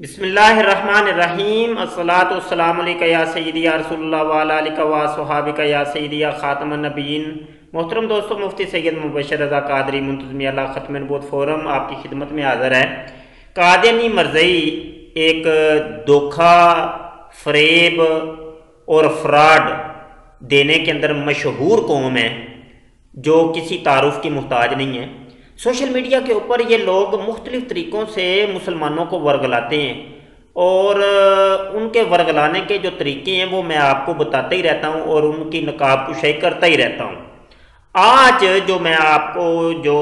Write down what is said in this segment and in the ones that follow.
بسم اللہ الرحمن الرحیم الصلاۃ والسلام علیکہ یا سیدی یا رسول اللہ وعلی آلہ و صحابہ یا سیدی یا خاتم النبیین۔ محترم دوستو، مفتی سید مبشر رضا قادری منتظمیہ اللہ ختم نبوت فورم آپ کی خدمت میں حاضر ہے۔ قادیانی مرزئی ایک دھوکہ، فریب اور فراڈ دینے کے اندر مشہور قوم ہے جو کسی تعارف کی محتاج نہیں ہے۔ سوشل میڈیا کے اوپر یہ لوگ مختلف طریقوں سے مسلمانوں کو ورگلاتے ہیں اور ان کے ورگلانے کے جو طریقے ہیں وہ میں آپ کو بتاتا ہی رہتا ہوں اور ان کی نقاب کشائی کرتا ہی رہتا ہوں۔ آج جو میں آپ کو جو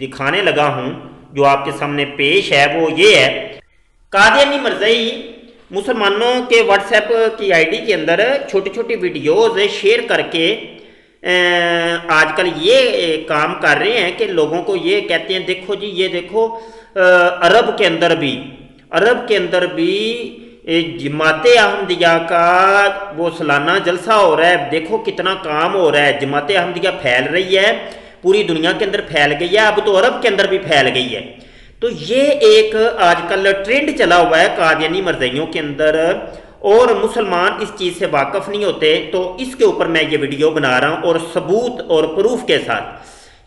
دکھانے لگا ہوں، جو آپ کے سامنے پیش ہے، وہ یہ ہے۔ قادیانی مرزئی مسلمانوں کے واٹس ایپ کی آئی ڈی کے اندر چھوٹی چھوٹی ویڈیوز شیئر کر کے آج کل یہ کام کر رہے ہیں کہ لوگوں کو یہ کہتے ہیں، دیکھو جی، یہ دیکھو عرب کے اندر بھی جماعت احمدیہ کا وہ سالانہ جلسہ ہو رہا ہے، دیکھو کتنا کام ہو رہا ہے، جماعت احمدیہ پھیل رہی ہے، پوری دنیا کے اندر پھیل گئی ہے، اب تو عرب کے اندر بھی پھیل گئی ہے۔ تو یہ ایک آج کل ٹرینڈ چلا ہوا ہے قادیانی مرزئیوں کے اندر، اور مسلمان اس چیز سے واقف نہیں ہوتے، تو اس کے اوپر میں یہ ویڈیو بنا رہا ہوں اور ثبوت اور پروف کے ساتھ۔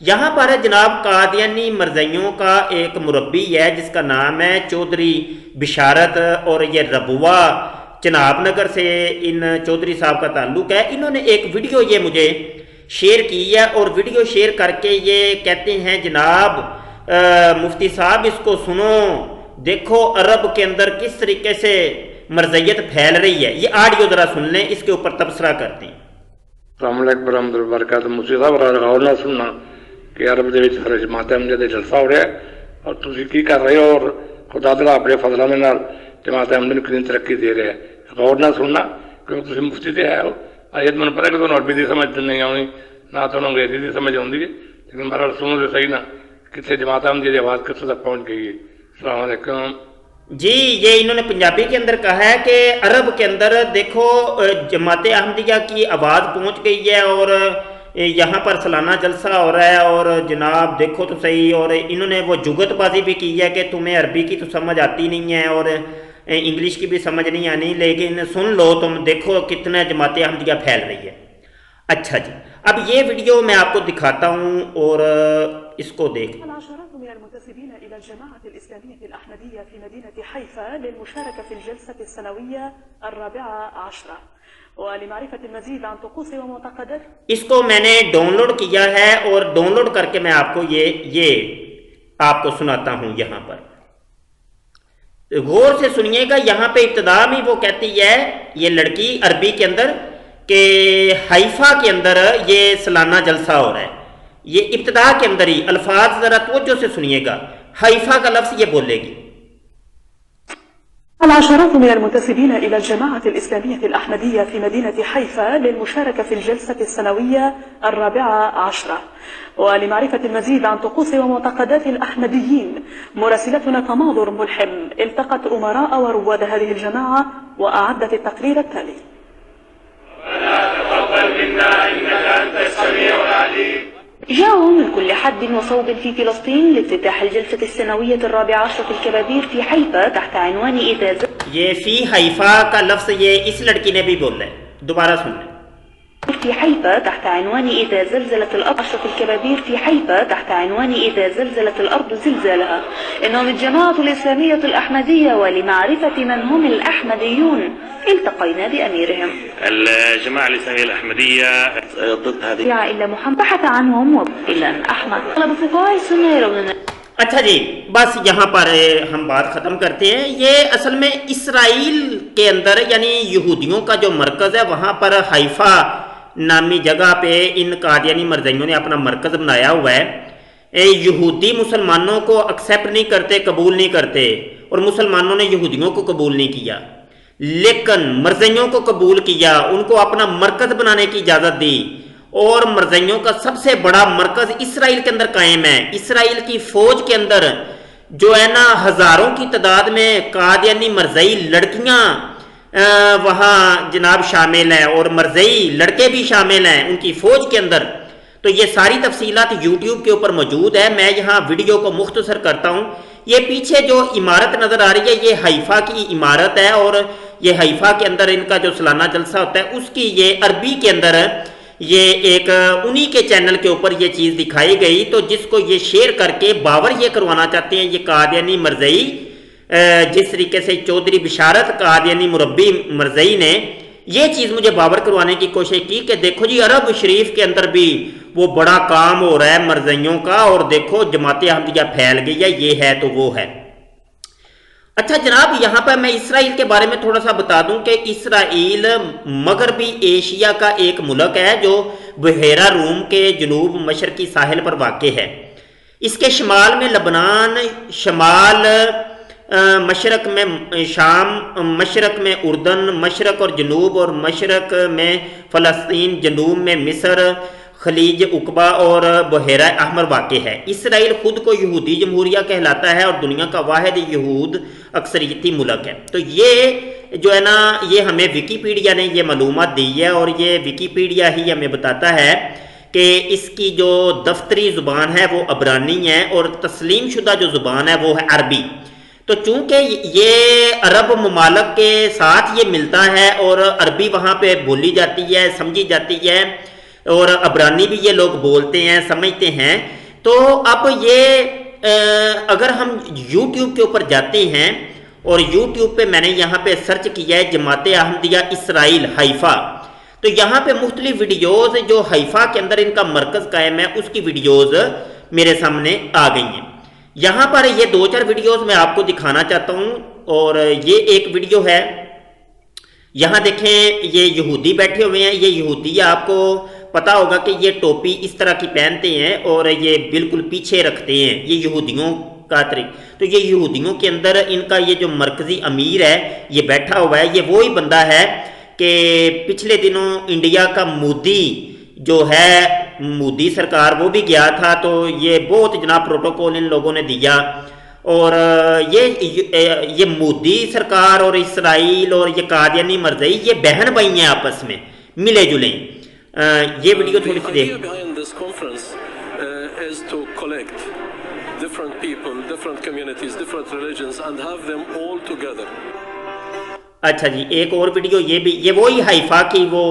یہاں پر جناب قادیانی مرزئیوں کا ایک مربی ہے جس کا نام ہے چودھری بشارت، اور یہ ربوہ چناب نگر سے ان چودھری صاحب کا تعلق ہے۔ انہوں نے ایک ویڈیو یہ مجھے شیئر کی ہے، اور ویڈیو شیئر کر کے یہ کہتے ہیں، جناب مفتی صاحب اس کو سنو، دیکھو عرب کے اندر کس طریقے سے مرزیت پھیل رہی ہے۔ یہ آڈیو ذرا سن لیں، اس کے اوپر تبصرہ کرتے ہیں۔ السلام علیکم ورحمۃ اللہ وبرکاتہ۔ مفتی صاحب غور نہ سننا کہ عرب دے وچ جماعت احمدیہ دے جلسہ ہو رہا ہے اور تسی کی کر رہے ہو، اور خدا تعالیٰ اپنے فضلہ میں نال جماعت احمدیہ نوں کتنی ترقی دے رہے ہیں۔ غور نہ سننا کیونکہ تسی مفتی تے ہے ہو، آیت من پتہ کہ تمہیں عربی دی سمجھ نہیں آنی، نہ تو انگریزی دی سمجھ آتی ہے، لیکن بہرحال سنو تو صحیح نا کتنے جماعت احمدیہ دی آواز کتنے تک پہنچ گئی ہے۔ السلام علیکم جی، یہ انہوں نے پنجابی کے اندر کہا ہے کہ عرب کے اندر دیکھو جماعت احمدیہ کی آواز پہنچ گئی ہے اور یہاں پر سالانہ جلسہ ہو رہا ہے، اور جناب دیکھو تو صحیح۔ اور انہوں نے وہ جگت بازی بھی کی ہے کہ تمہیں عربی کی تو سمجھ آتی نہیں ہے اور انگلش کی بھی سمجھ نہیں آنی، لیکن سن لو تم، دیکھو کتنا جماعت احمدیہ پھیل رہی ہے۔ اچھا جی، اب یہ ویڈیو میں آپ کو دکھاتا ہوں اور اس کو دیکھ۔ من المنتسبين إلى الجماعة الإسلامية الأحمدية في مدينة حيفا للمشاركة في الجلسة السنوية 14 ولمعرفة المزيد عن طقوس ومعتقدات۔ اس کو میں نے ڈاؤن لوڈ کیا ہے اور ڈاؤن لوڈ کر کے میں آپ کو یہ آپ کو سناتا ہوں۔ یہاں پر غور سے سنیے گا، یہاں پہ ابتدا میں وہ کہتی ہے یہ لڑکی عربی کے اندر کہ حیفا کے اندر یہ سالانہ جلسہ ہو رہا ہے۔ یہ ابتدا کے اندر ہی الفاظ ذرا توجہ سے سنیے گا، حیفا کا لفظ یہ بولے گی۔ العشرات من المنتسبين إلى الجماعة الإسلامية الأحمدية في مدينة حيفا للمشاركة في الجلسة السنوية 14 ولمعرفة المزيد عن طقوس ومعتقدات الأحمديين. مراسلتنا تماضر ملحم التقت أمراء ورواد هذه الجماعة وأعدت التقرير التالي. ربنا تقبل منا إنك أنت السميع العليم. جاءوا من كل حد وصوب في فلسطين لافتتاح الجلسة السنوية 14 في الكبابير في حيفا تحت عنوان إذا یہ فی حیفا کا لفظ یہ اس لڑکی نے بھی بولا ہے، دوبارہ سن لیں۔ في حيفا تحت عنوان إذا زلزلت الأرض في الكبابير في حيفا تحت عنوان إذا زلزلت الأرض زلزالها. إنهم الجماعة الإسلامية الأحمدية ولمعرفة من هم الأحمديون التقينا بأميرهم. الجماعة الإسلامية الأحمدية ضد هذه إلا محمد بحث عنهم إلا أن أحمد طلب فقهاء السنة يرون. اچھا جی، بس یہاں پر ہم بات ختم کرتے ہیں۔ یہ اصل میں اسرائیل کے اندر یعنی یہودیوں کا جو مرکز ہے، وہاں پر حیفا نامی جگہ پہ ان قادیانی مرزئیوں نے اپنا مرکز بنایا ہوا ہے۔ یہودی مسلمانوں کو ایکسیپٹ نہیں کرتے، قبول نہیں کرتے، اور مسلمانوں نے یہودیوں کو قبول نہیں کیا، لیکن مرزئیوں کو قبول کیا، ان کو اپنا مرکز بنانے کی اجازت دی، اور مرزئیوں کا سب سے بڑا مرکز اسرائیل کے اندر قائم ہے۔ اسرائیل کی فوج کے اندر جو ہے نا ہزاروں کی تعداد میں قادیانی مرزئی لڑکیاں وہاں جناب شامل ہیں، اور مرزئی لڑکے بھی شامل ہیں ان کی فوج کے اندر۔ تو یہ ساری تفصیلات یوٹیوب کے اوپر موجود ہے، میں یہاں ویڈیو کو مختصر کرتا ہوں یہ پیچھے جو عمارت نظر آ رہی ہے یہ حیفا کی عمارت ہے، اور یہ حیفا کے اندر ان کا جو سالانہ جلسہ ہوتا ہے اس کی یہ عربی کے اندر یہ ایک انہی کے چینل کے اوپر یہ چیز دکھائی گئی، تو جس کو یہ شیئر کر کے باور یہ کروانا چاہتے ہیں یہ قادیانی مرزئی، جس طریقے سے چودھری بشارت قادیانی مربی مرزئی نے یہ چیز مجھے باور کروانے کی کوشش کی کہ دیکھو جی عرب شریف کے اندر بھی وہ بڑا کام ہو رہا ہے مرزئیوں کا، اور دیکھو جماعت احمدیہ پھیل گئی ہے، یہ ہے تو وہ ہے۔ اچھا جناب، یہاں پر میں اسرائیل کے بارے میں تھوڑا سا بتا دوں کہ اسرائیل مغربی ایشیا کا ایک ملک ہے جو بحیرہ روم کے جنوب مشرقی ساحل پر واقع ہے۔ اس کے شمال میں لبنان، شمال مشرق میں شام، مشرق میں اردن، مشرق اور جنوب اور مشرق میں فلسطین، جنوب میں مصر، خلیج عقبہ اور بحیرہ احمر واقع ہے۔ اسرائیل خود کو یہودی جمہوریہ کہلاتا ہے اور دنیا کا واحد یہود اکثریتی ملک ہے۔ تو یہ جو ہے نا یہ ہمیں ویکیپیڈیا نے یہ معلومات دی ہے، اور یہ ویکیپیڈیا ہی ہمیں بتاتا ہے کہ اس کی جو دفتری زبان ہے وہ عبرانی ہے، اور تسلیم شدہ جو زبان ہے وہ ہے عربی۔ تو چونکہ یہ عرب ممالک کے ساتھ یہ ملتا ہے اور عربی وہاں پہ بولی جاتی ہے، سمجھی جاتی ہے، اور عبرانی بھی یہ لوگ بولتے ہیں، سمجھتے ہیں، تو اب یہ اگر ہم یوٹیوب کے اوپر جاتے ہیں اور یوٹیوب پہ میں نے یہاں پہ سرچ کیا ہے جماعت احمدیہ اسرائیل حیفا، تو یہاں پہ مختلف ویڈیوز جو حیفا کے اندر ان کا مرکز قائم ہے اس کی ویڈیوز میرے سامنے آ گئی ہیں۔ یہاں پر یہ 2-4 ویڈیوز میں آپ کو دکھانا چاہتا ہوں، اور یہ ایک ویڈیو ہے، یہاں دیکھیں یہ یہودی بیٹھے ہوئے ہیں، یہ یہودی آپ کو پتا ہوگا کہ یہ ٹوپی اس طرح کی پہنتے ہیں اور یہ بالکل پیچھے رکھتے ہیں، یہ یہودیوں کا طریقہ۔ تو یہ یہودیوں کے اندر ان کا یہ جو مرکزی امیر ہے یہ بیٹھا ہوا ہے، یہ وہی بندہ ہے کہ پچھلے دنوں انڈیا کا مودی جو ہے مودی سرکار وہ بھی گیا تھا، تو یہ بہت جناب پروٹوکول ان لوگوں نے دیا، اور یہ مودی سرکار اور اسرائیل اور یہ قادیانی مرزئی یہ بہن بھائی ہیں، آپس میں ملے جلے۔ یہ ویڈیو تھوڑی سی دیکھ۔ اچھا جی، ایک اور ویڈیو یہ بھی، یہ وہی حیفا کی وہ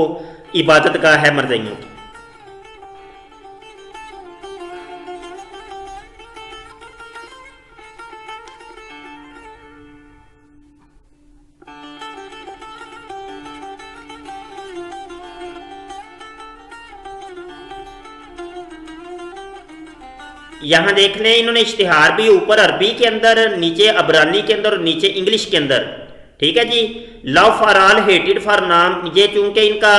عبادت گاہ ہے مرزئیوں کی۔ یہاں دیکھ لیں انہوں نے اشتہار بھی اوپر عربی کے اندر، نیچے عبرانی کے اندر اور نیچے انگلش کے اندر، ٹھیک ہے جی۔ لو فار آل ہیٹڈ فار نام، یہ چونکہ ان کا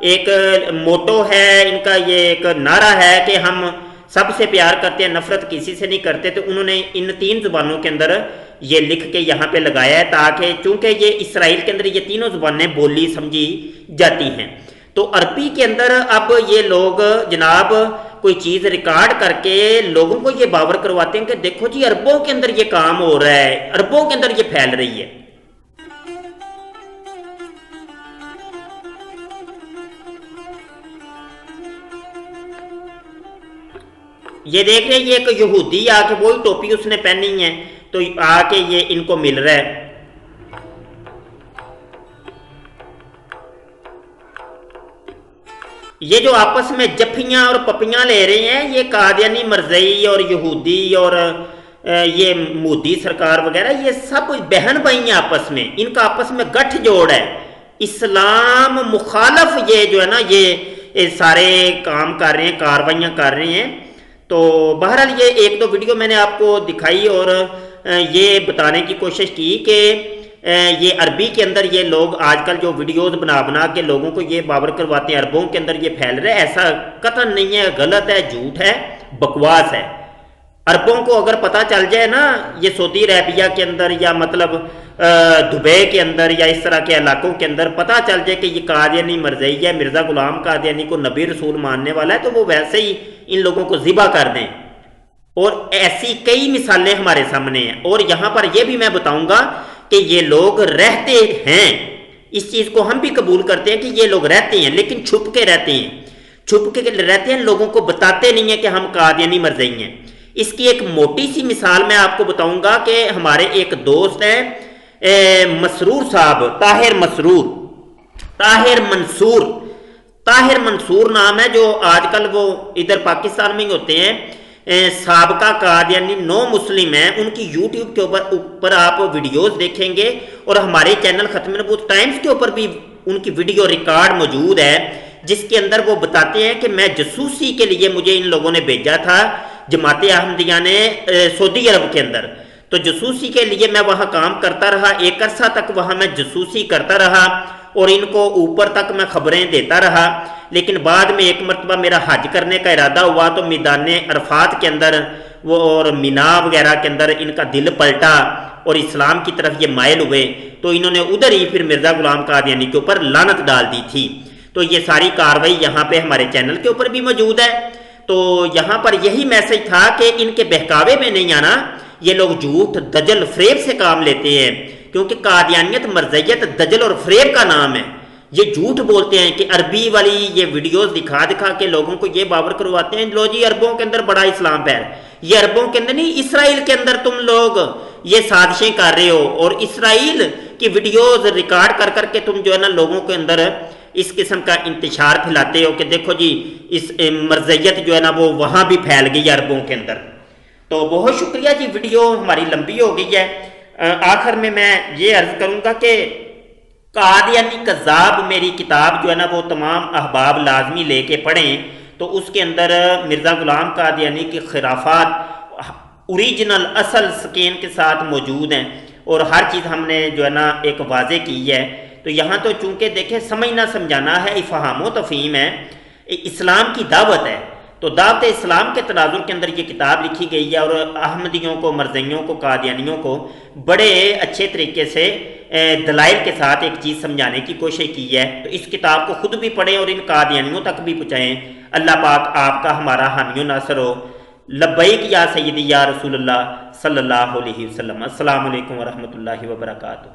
ایک موٹو ہے، ان کا یہ ایک نعرہ ہے کہ ہم سب سے پیار کرتے ہیں، نفرت کسی سے نہیں کرتے، تو انہوں نے ان 3 زبانوں کے اندر یہ لکھ کے یہاں پہ لگایا ہے، تاکہ چونکہ یہ اسرائیل کے اندر یہ تینوں زبانیں بولی سمجھی جاتی ہیں، تو عربی کے اندر اب یہ لوگ جناب کوئی چیز ریکارڈ کر کے لوگوں کو یہ باور کرواتے ہیں کہ دیکھو جی عربوں کے اندر یہ کام ہو رہا ہے، عربوں کے اندر یہ پھیل رہی ہے۔ یہ دیکھ رہے ہیں یہ ایک یہودی آ کے وہی ٹوپی اس نے پہنی ہے، تو آ کے یہ ان کو مل رہا ہے۔ یہ جو آپس میں جفیاں اور پپیاں لے رہے ہیں یہ قادیانی مرزئی اور یہودی اور یہ مودی سرکار وغیرہ یہ سب بہن بھائی ہیں، آپس میں ان کا آپس میں گٹھ جوڑ ہے، اسلام مخالف یہ جو ہے نا یہ سارے کام کر رہے ہیں، کاروائیاں کر رہے ہیں۔ تو بہرحال یہ 1-2 ویڈیو میں نے آپ کو دکھائی اور یہ بتانے کی کوشش کی کہ یہ عربی کے اندر یہ لوگ آج کل جو ویڈیوز بنا کے لوگوں کو یہ باور کرواتے ہیں عربوں کے اندر یہ پھیل رہا ہے، ایسا قطعاً نہیں ہے، غلط ہے، جھوٹ ہے، بکواس ہے۔ عربوں کو اگر پتہ چل جائے نا یہ سعودی عربیہ کے اندر یا مطلب دبئی کے اندر یا اس طرح کے علاقوں کے اندر پتہ چل جائے کہ یہ قادیانی مرزئی ہے، مرزا غلام قادیانی کو نبی رسول ماننے والا ہے، تو وہ ویسے ہی ان لوگوں کو ذبح کر دیں۔ اور ایسی کئی مثالیں ہمارے سامنے ہیں، اور یہاں پر یہ بھی میں بتاؤں گا کہ یہ لوگ رہتے ہیں، اس چیز کو ہم بھی قبول کرتے ہیں کہ یہ لوگ رہتے ہیں، لیکن چھپ کے رہتے ہیں، چھپ کے رہتے ہیں، لوگوں کو بتاتے نہیں ہیں کہ ہم قادیانی مرزئی ہیں۔ اس کی ایک موٹی سی مثال میں آپ کو بتاؤں گا کہ ہمارے ایک دوست ہیں مسرور صاحب، طاہر منصور نام ہے، جو آج کل وہ ادھر پاکستان میں ہی ہوتے ہیں، سابقہ قادیانی نو مسلم ہیں، ان کی یوٹیوب کے اوپر آپ ویڈیوز دیکھیں گے، اور ہمارے چینل ختم نبوت ٹائمز کے اوپر بھی ان کی ویڈیو ریکارڈ موجود ہے، جس کے اندر وہ بتاتے ہیں کہ میں جاسوسی کے لیے مجھے ان لوگوں نے بھیجا تھا، جماعت احمدیہ نے سعودی عرب کے اندر، تو جاسوسی کے لیے میں وہاں کام کرتا رہا، ایک عرصہ تک وہاں میں جاسوسی کرتا رہا اور ان کو اوپر تک میں خبریں دیتا رہا، لیکن بعد میں ایک مرتبہ میرا حج کرنے کا ارادہ ہوا تو میدان عرفات کے اندر وہ اور مینا وغیرہ کے اندر ان کا دل پلٹا اور اسلام کی طرف یہ مائل ہوئے، تو انہوں نے ادھر ہی پھر مرزا غلام قادیانی کے اوپر لعنت ڈال دی تھی۔ تو یہ ساری کاروائی یہاں پہ ہمارے چینل کے اوپر بھی موجود ہے۔ تو یہاں پر یہی میسج تھا کہ ان کے بہکاوے میں نہیں آنا، یہ لوگ جھوٹ دجل فریب سے کام لیتے ہیں، کیونکہ قادیانیت مرزیت دجل اور فریب کا نام ہے۔ یہ جھوٹ بولتے ہیں کہ عربی والی یہ ویڈیوز دکھا کے لوگوں کو یہ باور کرواتے ہیں لو جی عربوں کے اندر بڑا اسلام پھیل، یہ عربوں کے اندر نہیں، اسرائیل کے اندر تم لوگ یہ سازشیں کر رہے ہو، اور اسرائیل کی ویڈیوز ریکارڈ کر کے تم جو ہے نا لوگوں کے اندر اس قسم کا انتشار پھیلاتے ہو کہ دیکھو جی اس مرزیت جو ہے نا وہ وہاں بھی پھیل گئی عربوں کے اندر۔ تو بہت شکریہ جی، ویڈیو ہماری لمبی ہو گئی ہے۔ آخر میں یہ عرض کروں گا کہ قادیانی کذاب میری کتاب جو ہے نا وہ تمام احباب لازمی لے کے پڑھیں، تو اس کے اندر مرزا غلام قادیانی کی خرافات اوریجنل اصل سکین کے ساتھ موجود ہیں، اور ہر چیز ہم نے جو ہے نا ایک واضح کی ہے۔ تو یہاں تو چونکہ دیکھیں سمجھنا سمجھانا ہے، افہام و تفہیم ہے، اسلام کی دعوت ہے، تو دعوت اسلام کے تناظر کے اندر یہ کتاب لکھی گئی ہے، اور احمدیوں کو، مرزیوں کو، قادیانیوں کو بڑے اچھے طریقے سے دلائل کے ساتھ ایک چیز سمجھانے کی کوشش کی ہے۔ تو اس کتاب کو خود بھی پڑھیں اور ان قادیانیوں تک بھی پہنچائیں۔ اللہ پاک آپ کا ہمارا حامی و ناصر ہو۔ لبیک یا سیدی یا رسول اللہ صلی اللہ علیہ وسلم۔ السلام علیکم ورحمۃ اللہ وبرکاتہ۔